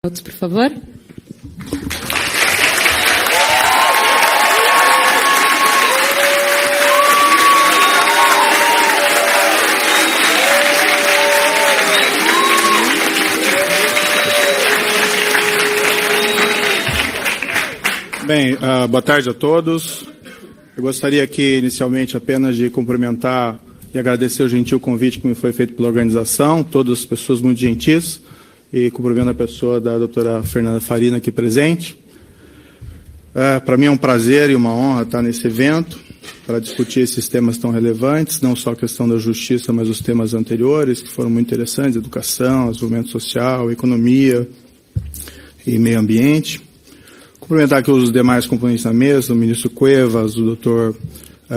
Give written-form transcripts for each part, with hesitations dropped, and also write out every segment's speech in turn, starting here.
Outros, por favor. Bem, boa tarde a todos. Eu gostaria aqui, inicialmente, apenas de cumprimentar e agradecer o gentil convite que me foi feito pela organização, todas as pessoas muito gentis, e cumprimento a pessoa da doutora Fernanda Farina aqui presente. Para mim é um prazer e uma honra estar nesse evento para discutir esses temas tão relevantes, não só a questão da justiça, mas os temas anteriores, que foram muito interessantes, educação, desenvolvimento social, economia e meio ambiente. Cumprimentar aqui os demais componentes da mesa, o ministro Cuevas, o doutor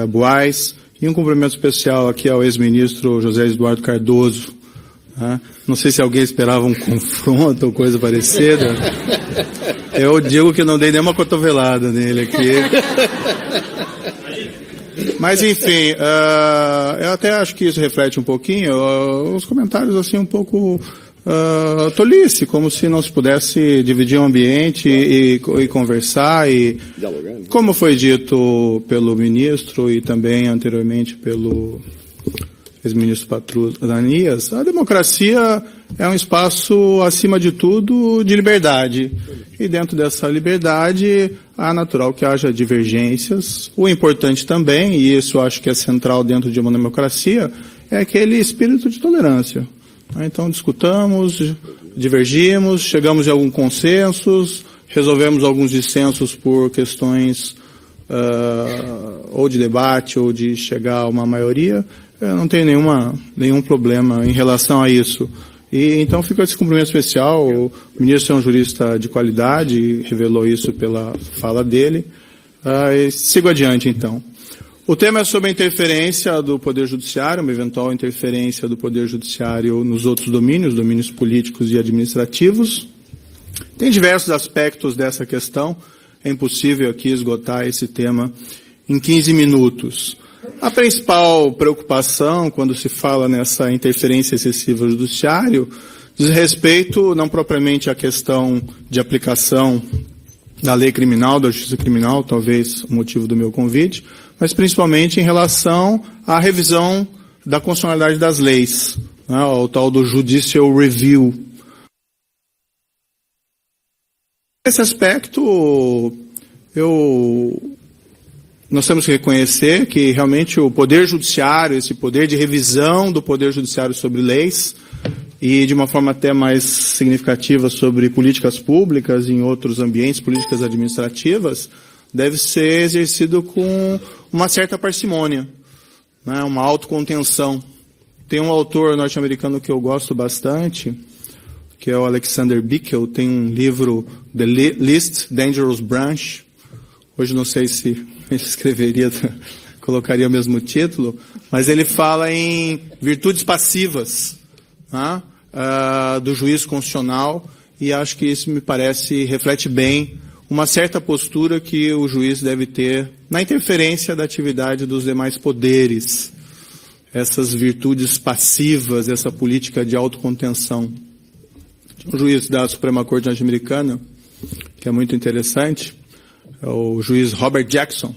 Buais, e um cumprimento especial aqui ao ex-ministro José Eduardo Cardoso. Não sei se alguém esperava um confronto ou coisa parecida. Eu digo que não dei nenhuma cotovelada nele aqui. Mas, enfim, eu até acho que isso reflete um pouquinho os comentários assim um pouco tolice, como se não se pudesse dividir o ambiente e conversar. E, como foi dito pelo ministro e também anteriormente pelo ex-ministro Patrus Ananias, a democracia é um espaço, acima de tudo, de liberdade. E dentro dessa liberdade, é natural que haja divergências. O importante também, e isso acho que é central dentro de uma democracia, é aquele espírito de tolerância. Então, discutamos, divergimos, chegamos a alguns consensos, resolvemos alguns dissensos por questões ou de debate ou de chegar a uma maioria. Eu não tenho nenhum problema em relação a isso. E então fica esse cumprimento especial. O ministro é um jurista de qualidade e revelou isso pela fala dele. Sigo adiante, então. O tema é sobre a interferência do Poder Judiciário, uma eventual interferência do Poder Judiciário nos outros domínios políticos e administrativos. Tem diversos aspectos dessa questão. É impossível aqui esgotar esse tema em 15 minutos. A principal preocupação, quando se fala nessa interferência excessiva do judiciário, diz respeito não propriamente à questão de aplicação da lei criminal, da justiça criminal, talvez o motivo do meu convite, mas principalmente em relação à revisão da constitucionalidade das leis, né, o tal do Judicial Review. Nesse aspecto, nós temos que reconhecer que realmente o Poder Judiciário, esse poder de revisão do Poder Judiciário sobre leis, e de uma forma até mais significativa sobre políticas públicas em outros ambientes, políticas administrativas, deve ser exercido com uma certa parcimônia, né, uma autocontenção. Tem um autor norte-americano que eu gosto bastante, que é o Alexander Bickel, tem um livro, The Least Dangerous Branch. Hoje não sei se ele escreveria, colocaria o mesmo título, mas ele fala em virtudes passivas, né, do juízo constitucional, e acho que isso me parece, reflete bem uma certa postura que o juiz deve ter na interferência da atividade dos demais poderes, essas virtudes passivas, essa política de autocontenção. Um juiz da Suprema Corte norte-americana, que é muito interessante, é o juiz Robert Jackson.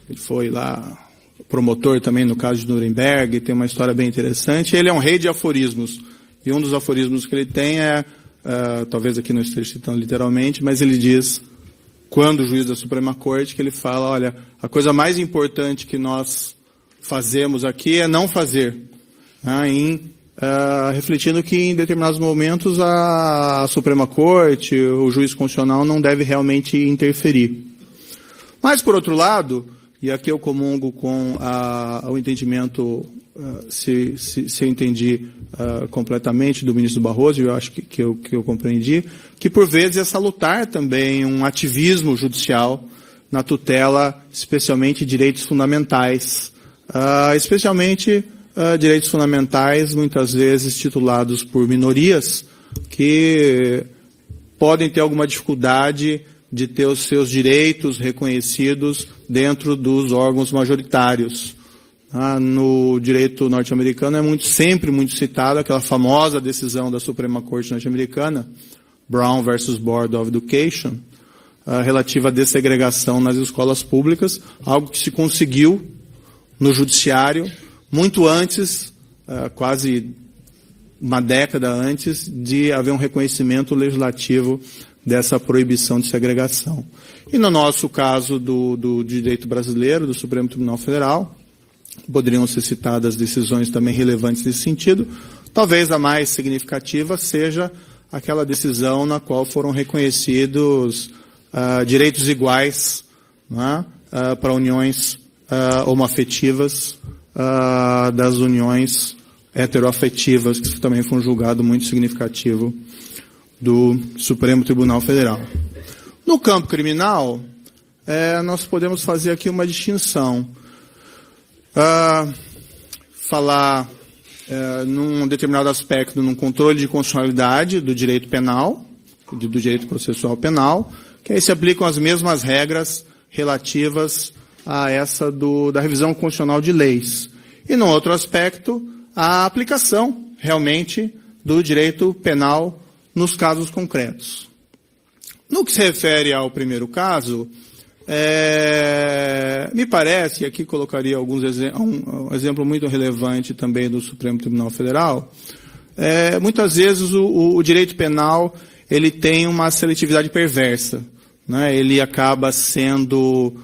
Ele foi lá promotor também no caso de Nuremberg, tem uma história bem interessante. Ele é um rei de aforismos, e um dos aforismos que ele tem é, talvez aqui não esteja citando literalmente, mas ele diz, quando o juiz da Suprema Corte, que ele fala, olha, a coisa mais importante que nós fazemos aqui é não fazer, né, refletindo que em determinados momentos a Suprema Corte, o juiz constitucional não deve realmente interferir. Mas, por outro lado, e aqui eu comungo com o entendimento, se eu entendi completamente do ministro Barroso, eu acho que eu compreendi, que por vezes é salutar também um ativismo judicial na tutela, especialmente direitos fundamentais, direitos fundamentais, muitas vezes titulados por minorias, que podem ter alguma dificuldade de ter os seus direitos reconhecidos dentro dos órgãos majoritários. No direito norte-americano é sempre muito citada aquela famosa decisão da Suprema Corte norte-americana, Brown versus Board of Education, relativa à dessegregação nas escolas públicas, algo que se conseguiu no judiciário muito antes, quase uma década antes, de haver um reconhecimento legislativo dessa proibição de segregação. E no nosso caso do direito brasileiro, do Supremo Tribunal Federal, poderiam ser citadas decisões também relevantes nesse sentido. Talvez a mais significativa seja aquela decisão na qual foram reconhecidos direitos iguais, né, para uniões homoafetivas das uniões heteroafetivas, que também foi um julgado muito significativo do Supremo Tribunal Federal. No campo criminal, nós podemos fazer aqui uma distinção. Falar num determinado aspecto, num controle de constitucionalidade do direito penal, do direito processual penal, que aí se aplicam as mesmas regras relativas a essa da revisão constitucional de leis. E, no outro aspecto, a aplicação, realmente, do direito penal nos casos concretos. No que se refere ao primeiro caso, me parece, e aqui colocaria um exemplo muito relevante também do Supremo Tribunal Federal, muitas vezes o direito penal ele tem uma seletividade perversa, né? Ele acaba sendo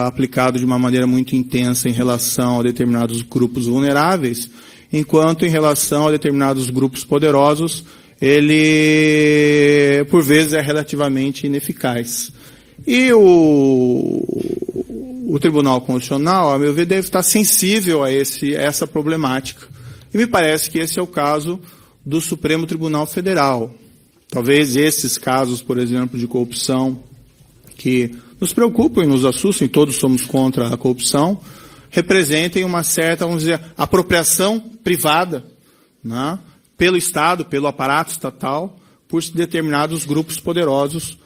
aplicado de uma maneira muito intensa em relação a determinados grupos vulneráveis, enquanto em relação a determinados grupos poderosos, ele, por vezes, é relativamente ineficaz. E o Tribunal Constitucional, a meu ver, deve estar sensível a essa problemática. E me parece que esse é o caso do Supremo Tribunal Federal. Talvez esses casos, por exemplo, de corrupção, que nos preocupam e nos assustam, e todos somos contra a corrupção, representem uma certa, vamos dizer, apropriação privada, né, pelo Estado, pelo aparato estatal, por determinados grupos poderosos,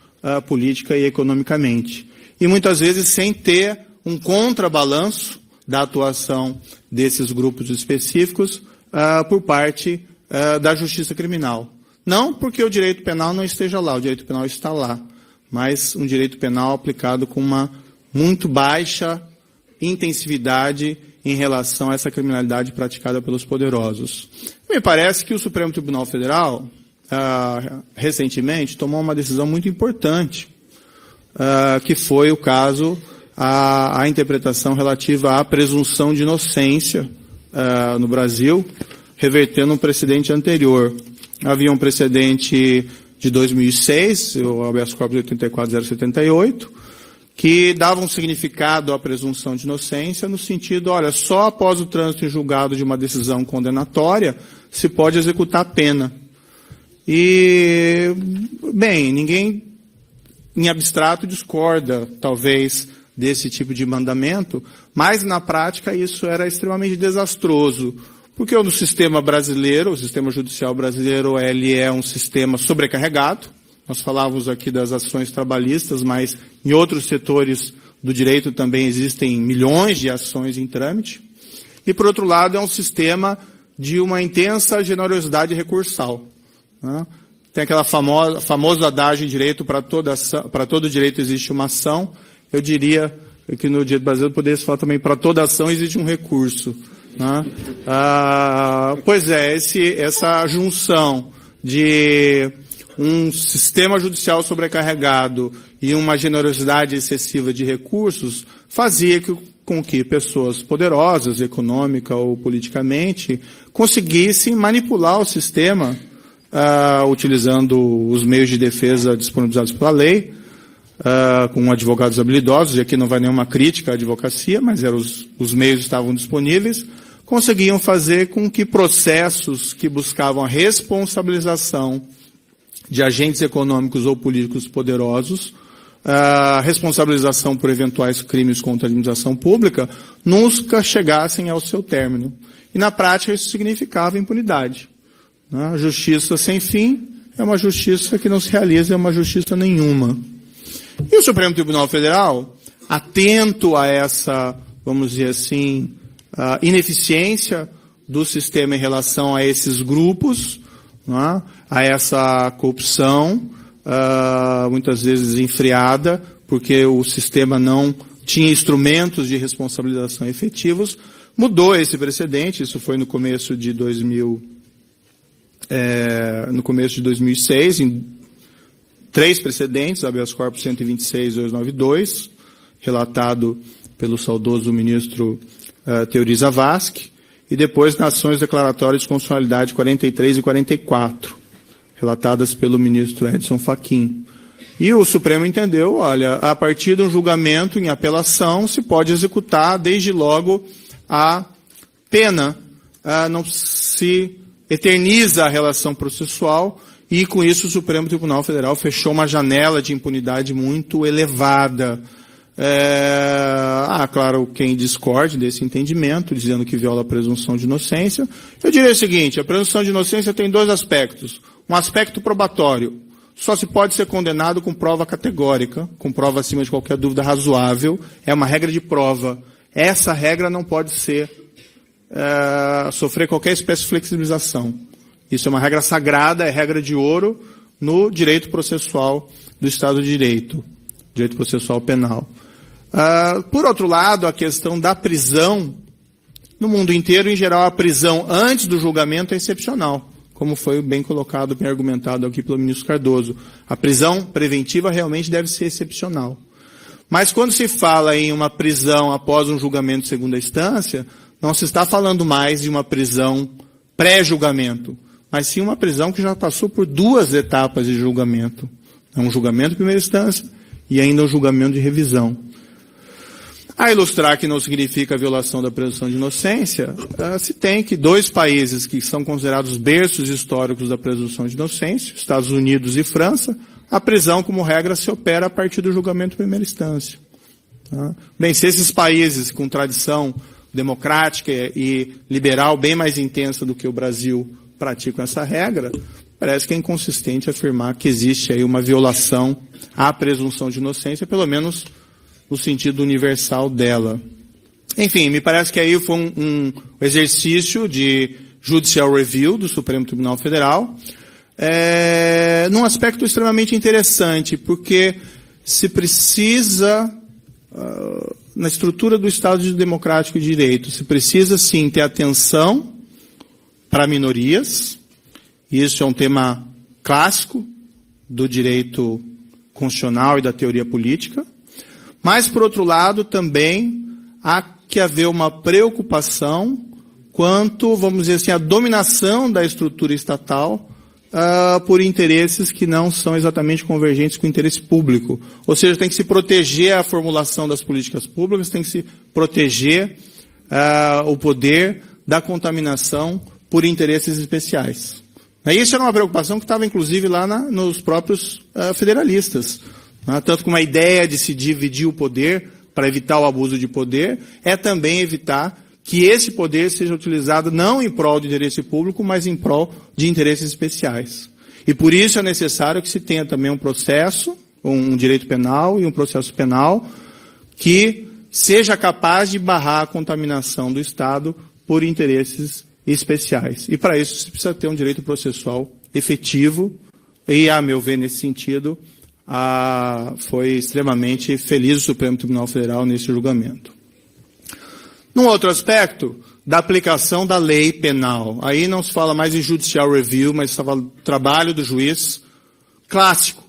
política e economicamente. E muitas vezes sem ter um contrabalanço da atuação desses grupos específicos por parte da justiça criminal. Não porque o direito penal não esteja lá, o direito penal está lá, mas um direito penal aplicado com uma muito baixa intensividade em relação a essa criminalidade praticada pelos poderosos. Me parece que o Supremo Tribunal Federal, recentemente, tomou uma decisão muito importante, que foi o caso, a interpretação relativa à presunção de inocência no Brasil, revertendo um precedente anterior. Havia um precedente de 2006, o habeas corpus 84.078, que dava um significado à presunção de inocência no sentido, olha, só após o trânsito em julgado de uma decisão condenatória se pode executar a pena. E, bem, ninguém em abstrato discorda, talvez, desse tipo de mandamento, mas na prática isso era extremamente desastroso, porque no sistema brasileiro, o sistema judicial brasileiro, ele é um sistema sobrecarregado. Nós falávamos aqui das ações trabalhistas, mas em outros setores do direito também existem milhões de ações em trâmite. E, por outro lado, é um sistema de uma intensa generosidade recursal, né? Tem aquela famoso adágio em direito, para todo direito existe uma ação. Eu diria que no direito brasileiro poderia se falar também, para toda ação existe um recurso, né? Pois é, essa junção de um sistema judicial sobrecarregado e uma generosidade excessiva de recursos fazia com que pessoas poderosas, econômica ou politicamente, conseguissem manipular o sistema utilizando os meios de defesa disponibilizados pela lei, com advogados habilidosos, e aqui não vai nenhuma crítica à advocacia, mas os meios estavam disponíveis, conseguiam fazer com que processos que buscavam a responsabilização de agentes econômicos ou políticos poderosos, responsabilização por eventuais crimes contra a administração pública, nunca chegassem ao seu término. E, na prática, isso significava impunidade. A justiça sem fim é uma justiça que não se realiza, é uma justiça nenhuma. E o Supremo Tribunal Federal, atento a essa, vamos dizer assim, ineficiência do sistema em relação a esses grupos, a essa corrupção, muitas vezes enfriada, porque o sistema não tinha instrumentos de responsabilização efetivos, mudou esse precedente. Isso foi no começo de 2006, em 3 precedentes, habeas corpus 126.292, relatado pelo saudoso ministro Teori Zavascki, e depois nas ações declaratórias de constitucionalidade 43 e 44, relatadas pelo ministro Edson Fachin. E o Supremo entendeu, olha, a partir de um julgamento em apelação se pode executar desde logo a pena, não se eterniza a relação processual, e com isso o Supremo Tribunal Federal fechou uma janela de impunidade muito elevada. Claro, quem discorde desse entendimento, dizendo que viola a presunção de inocência, eu diria o seguinte: a presunção de inocência tem 2 aspectos. Um aspecto probatório. Só se pode ser condenado com prova categórica, com prova acima de qualquer dúvida razoável. É uma regra de prova. Essa regra não pode sofrer qualquer espécie de flexibilização. Isso é uma regra sagrada, é regra de ouro no direito processual do Estado de Direito, direito processual penal. Por outro lado, a questão da prisão, no mundo inteiro, em geral, a prisão antes do julgamento é excepcional, como foi bem colocado, bem argumentado aqui pelo ministro Cardoso. A prisão preventiva realmente deve ser excepcional. Mas quando se fala em uma prisão após um julgamento de segunda instância, não se está falando mais de uma prisão pré-julgamento, mas sim uma prisão que já passou por 2 etapas de julgamento. É um julgamento de primeira instância e ainda um julgamento de revisão. A ilustrar que não significa violação da presunção de inocência, se tem que 2 países que são considerados berços históricos da presunção de inocência, Estados Unidos e França, a prisão, como regra, se opera a partir do julgamento de primeira instância. Bem, se esses países com tradição democrática e liberal bem mais intensa do que o Brasil praticam essa regra, parece que é inconsistente afirmar que existe aí uma violação à presunção de inocência, pelo menos no sentido universal dela. Enfim, me parece que aí foi um exercício de judicial review do Supremo Tribunal Federal, num aspecto extremamente interessante, porque se precisa, na estrutura do Estado Democrático de Direito, se precisa sim ter atenção para minorias. Isso é um tema clássico do direito constitucional e da teoria política. Mas, por outro lado, também há que haver uma preocupação quanto, vamos dizer assim, à dominação da estrutura estatal por interesses que não são exatamente convergentes com o interesse público. Ou seja, tem que se proteger a formulação das políticas públicas, tem que se proteger o poder da contaminação por interesses especiais. Isso era uma preocupação que estava, inclusive, lá nos próprios federalistas. Tanto que uma ideia de se dividir o poder para evitar o abuso de poder é também evitar que esse poder seja utilizado não em prol do interesse público, mas em prol de interesses especiais. E por isso é necessário que se tenha também um processo, um direito penal e um processo penal que seja capaz de barrar a contaminação do Estado por interesses especiais. E para isso se precisa ter um direito processual efetivo e, a meu ver, nesse sentido, foi extremamente feliz o Supremo Tribunal Federal nesse julgamento. Num outro aspecto, da aplicação da lei penal. Aí não se fala mais em judicial review, mas se fala do trabalho do juiz clássico.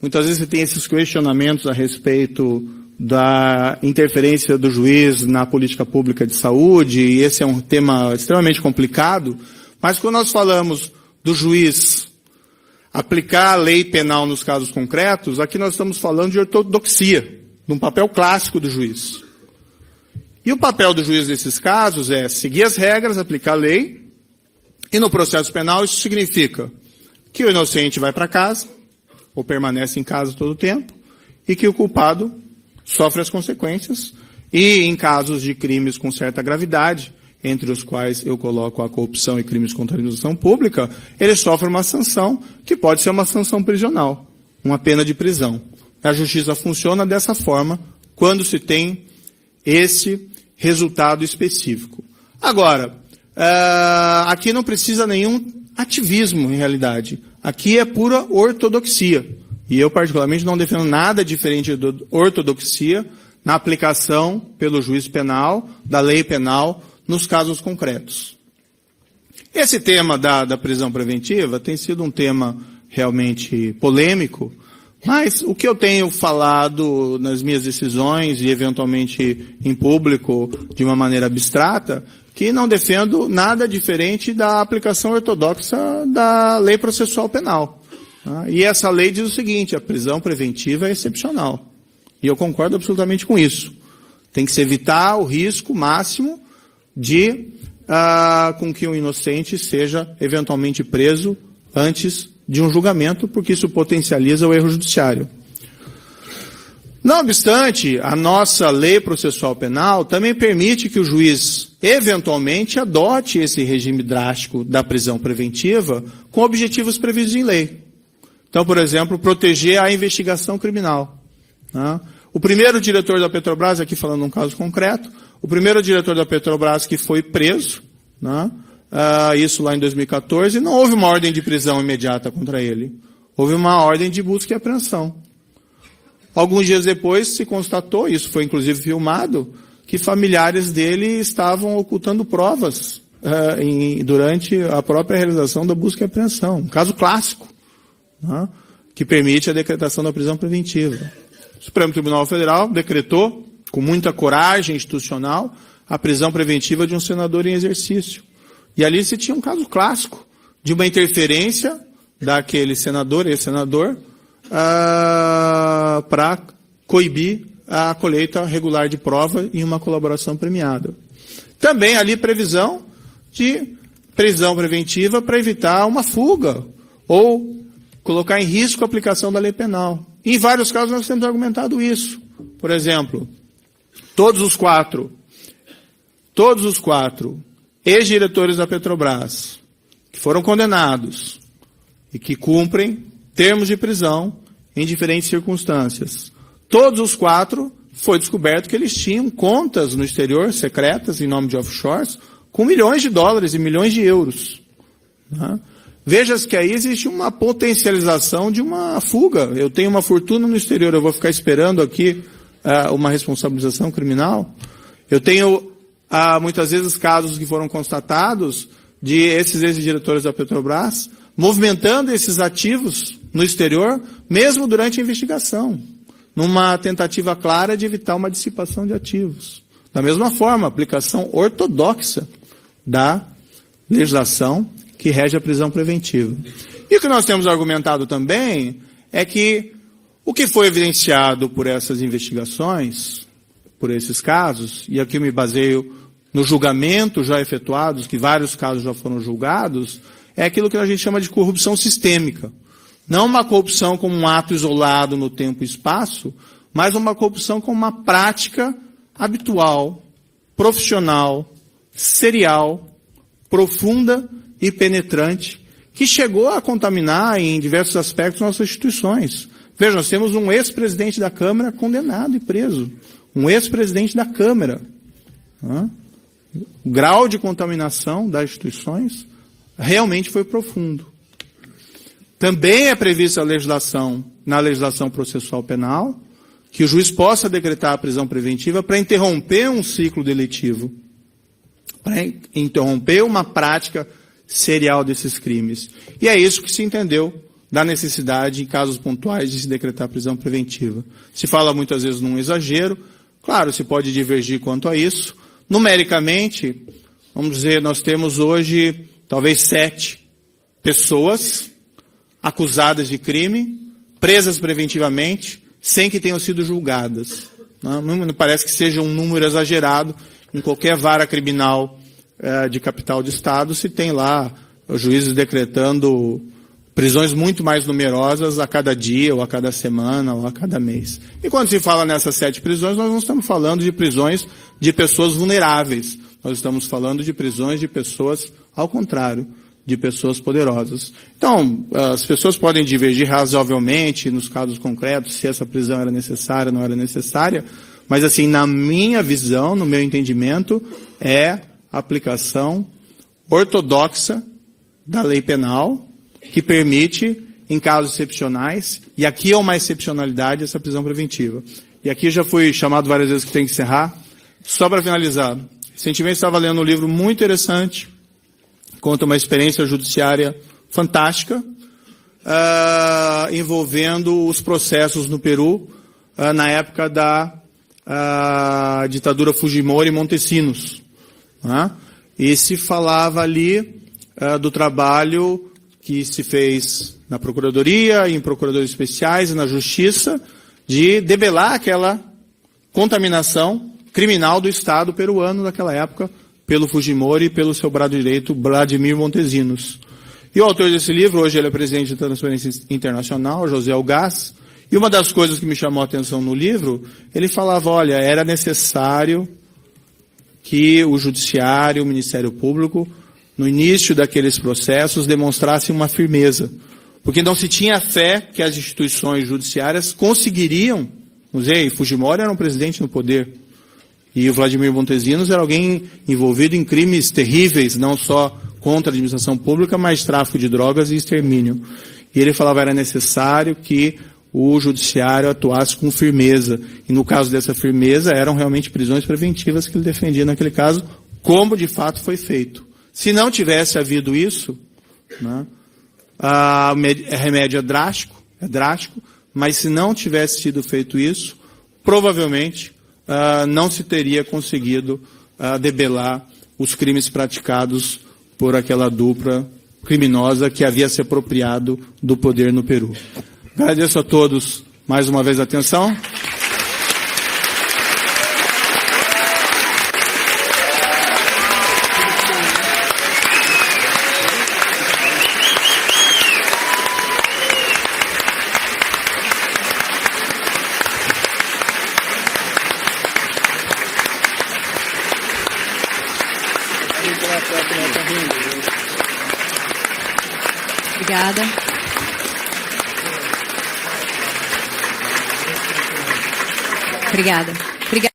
Muitas vezes você tem esses questionamentos a respeito da interferência do juiz na política pública de saúde, e esse é um tema extremamente complicado, mas quando nós falamos do juiz aplicar a lei penal nos casos concretos, aqui nós estamos falando de ortodoxia, de um papel clássico do juiz. E o papel do juiz nesses casos é seguir as regras, aplicar a lei, e no processo penal isso significa que o inocente vai para casa, ou permanece em casa todo o tempo, e que o culpado sofre as consequências, e em casos de crimes com certa gravidade, entre os quais eu coloco a corrupção e crimes contra a administração pública, ele sofre uma sanção que pode ser uma sanção prisional, uma pena de prisão. A justiça funciona dessa forma quando se tem esse resultado específico. Agora, aqui não precisa nenhum ativismo, em realidade. Aqui é pura ortodoxia. E eu, particularmente, não defendo nada diferente da ortodoxia na aplicação pelo juiz penal, da lei penal, nos casos concretos. Esse tema da prisão preventiva tem sido um tema realmente polêmico, mas o que eu tenho falado nas minhas decisões e, eventualmente, em público, de uma maneira abstrata, que não defendo nada diferente da aplicação ortodoxa da lei processual penal. E essa lei diz o seguinte: a prisão preventiva é excepcional. E eu concordo absolutamente com isso. Tem que se evitar o risco máximo de com que um inocente seja eventualmente preso antes de um julgamento, porque isso potencializa o erro judiciário. Não obstante, a nossa lei processual penal também permite que o juiz, eventualmente, adote esse regime drástico da prisão preventiva com objetivos previstos em lei. Então, por exemplo, proteger a investigação criminal. O primeiro diretor da Petrobras, aqui falando um caso concreto, o primeiro diretor da Petrobras que foi preso, isso lá em 2014, não houve uma ordem de prisão imediata contra ele. Houve uma ordem de busca e apreensão. Alguns dias depois se constatou, isso foi inclusive filmado, que familiares dele estavam ocultando provas durante a própria realização da busca e apreensão. Um caso clássico, que permite a decretação da prisão preventiva. O Supremo Tribunal Federal decretou, com muita coragem institucional, a prisão preventiva de um senador em exercício. E ali se tinha um caso clássico de uma interferência daquele senador, ex-senador, para coibir a colheita regular de prova em uma colaboração premiada. Também ali previsão de prisão preventiva para evitar uma fuga ou colocar em risco a aplicação da lei penal. Em vários casos nós temos argumentado isso. Por exemplo, todos os quatro ex-diretores da Petrobras que foram condenados e que cumprem termos de prisão em diferentes circunstâncias. Todos os quatro foi descoberto que eles tinham contas no exterior, secretas, em nome de offshores, com milhões de dólares e milhões de euros. Veja que aí existe uma potencialização de uma fuga. Eu tenho uma fortuna no exterior, eu vou ficar esperando aqui uma responsabilização criminal. Eu tenho, muitas vezes, casos que foram constatados de esses ex-diretores da Petrobras movimentando esses ativos no exterior, mesmo durante a investigação, numa tentativa clara de evitar uma dissipação de ativos. Da mesma forma, a aplicação ortodoxa da legislação que rege a prisão preventiva. E o que nós temos argumentado também é que o que foi evidenciado por essas investigações, por esses casos, e aqui eu me baseio no julgamento já efetuados, que vários casos já foram julgados, é aquilo que a gente chama de corrupção sistêmica. Não uma corrupção como um ato isolado no tempo e espaço, mas uma corrupção como uma prática habitual, profissional, serial, profunda e penetrante, que chegou a contaminar em diversos aspectos nossas instituições. Veja, nós temos um ex-presidente da Câmara condenado e preso. Um ex-presidente da Câmara. O grau de contaminação das instituições realmente foi profundo. Também é prevista a legislação, na legislação processual penal, que o juiz possa decretar a prisão preventiva para interromper um ciclo deletivo, para interromper uma prática serial desses crimes. E é isso que se entendeu da necessidade, em casos pontuais, de se decretar prisão preventiva. Se fala muitas vezes num exagero, claro, se pode divergir quanto a isso. Numericamente, vamos dizer, nós temos hoje talvez 7 pessoas acusadas de crime, presas preventivamente, sem que tenham sido julgadas. Não parece que seja um número exagerado. Em qualquer vara criminal de capital de Estado, se tem lá os juízes decretando prisões muito mais numerosas a cada dia, ou a cada semana, ou a cada mês. E quando se fala nessas 7 prisões, nós não estamos falando de prisões de pessoas vulneráveis. Nós estamos falando de prisões de pessoas, ao contrário, de pessoas poderosas. Então, as pessoas podem divergir razoavelmente nos casos concretos, se essa prisão era necessária ou não era necessária, mas, assim, na minha visão, no meu entendimento, é a aplicação ortodoxa da lei penal que permite, em casos excepcionais, e aqui é uma excepcionalidade, essa prisão preventiva. E aqui já fui chamado várias vezes que tem que encerrar. Só para finalizar, recentemente estava lendo um livro muito interessante, conta uma experiência judiciária fantástica, envolvendo os processos no Peru, na época da ditadura Fujimori e Montesinos. E se falava ali do trabalho que se fez na Procuradoria, em procuradores especiais e na Justiça, de debelar aquela contaminação criminal do Estado peruano naquela época, pelo Fujimori e pelo seu braço direito, Vladimir Montesinos. E o autor desse livro, hoje ele é presidente da Transparência Internacional, José Algás, e uma das coisas que me chamou a atenção no livro, ele falava, olha, era necessário que o Judiciário, o Ministério Público, no início daqueles processos, demonstrassem uma firmeza, porque não se tinha fé que as instituições judiciárias conseguiriam, Fujimori era um presidente no poder, e o Vladimir Montesinos era alguém envolvido em crimes terríveis, não só contra a administração pública, mas tráfico de drogas e extermínio. E ele falava que era necessário que o judiciário atuasse com firmeza. E no caso dessa firmeza, eram realmente prisões preventivas que ele defendia naquele caso, como de fato foi feito. Se não tivesse havido isso, o remédio é drástico, mas se não tivesse sido feito isso, provavelmente não se teria conseguido debelar os crimes praticados por aquela dupla criminosa que havia se apropriado do poder no Peru. Agradeço a todos mais uma vez a atenção. Obrigada. Obrigada.